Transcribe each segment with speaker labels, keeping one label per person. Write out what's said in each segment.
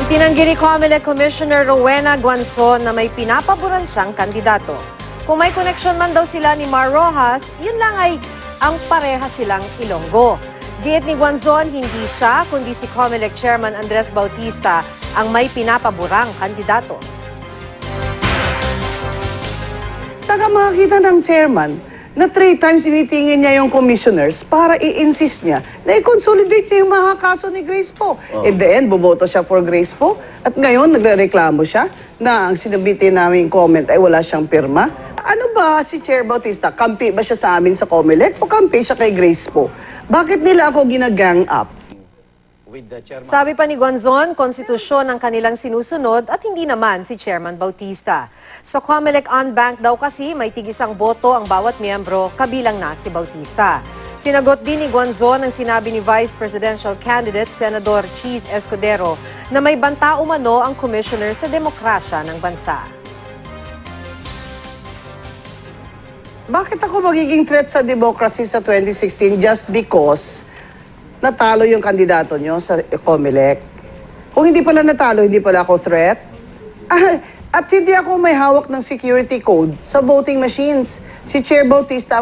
Speaker 1: Itinanggi ni COMELEC Commissioner Rowena Guanzon na may pinapaboran siyang kandidato. Kung may koneksyon man daw sila ni Mar Rojas, yun lang ay ang pareha silang Ilonggo. Giit ni Guanzon, hindi siya kundi si COMELEC Chairman Andres Bautista ang may pinapaborang kandidato.
Speaker 2: Saka makakita ng chairman na 3 times meetingin niya yung commissioners para i-insist niya na i-consolidate niya yung mga kaso ni Grace Poe. In the end, bumoto siya for Grace Poe at ngayon nagrereklamo siya na ang sinabitin namin comment ay wala siyang pirma. Ano ba si Chair Bautista? Kampi ba siya sa amin sa COMELEC o kampi siya kay Grace Poe? Bakit nila ako ginagang up?
Speaker 1: Sabi pa ni Guanzon, konstitusyon ang kanilang sinusunod at hindi naman si Chairman Bautista. Sa COMELEC on-bank daw kasi may tig-isang boto ang bawat miyembro, kabilang na si Bautista. Sinagot din ni Guanzon ang sinabi ni Vice Presidential Candidate Senador Cheese Escudero na may banta umano ang commissioner sa demokrasya ng bansa.
Speaker 2: Bakit ako magiging threat sa democracy sa 2016 just because natalo yung kandidato nyo sa COMELEC? Kung hindi pala natalo, hindi pala ako threat? At hindi ako may hawak ng security code sa voting machines. Si Chair Bautista.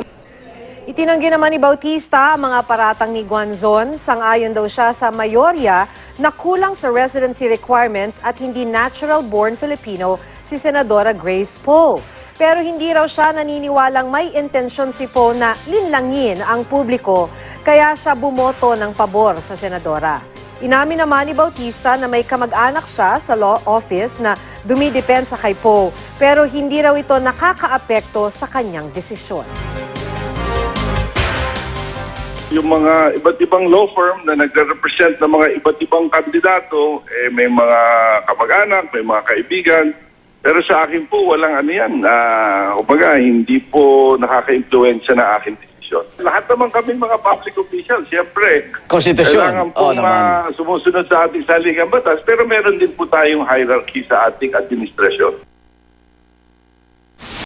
Speaker 1: Itinanggi naman ni Bautista ang mga paratang ni Guanzon. Sang-ayon daw siya sa mayorya na kulang sa residency requirements at hindi natural-born Filipino si Senadora Grace Poe. Pero hindi raw siya naniniwalang may intensyon si Poe na linlangin ang publiko, kaya siya bumoto ng pabor sa senadora. Inamin naman ni Bautista na may kamag-anak siya sa law office na dumidepensa kay Poe, pero hindi raw ito nakakaapekto sa kanyang desisyon.
Speaker 3: Yung mga iba't ibang law firm na nagre-represent ng mga iba't ibang kandidato, may mga kamag-anak, may mga kaibigan. Pero sa akin po, walang ano yan. Kumbaga, hindi po nakaka-influensya na aking desisyon. Lahat naman kami mga public officials, siyempre.
Speaker 4: Konstitusyon.
Speaker 3: Kailangan pong sumusunod sa ating saligang batas, pero meron din po tayong hierarchy sa ating administrasyon.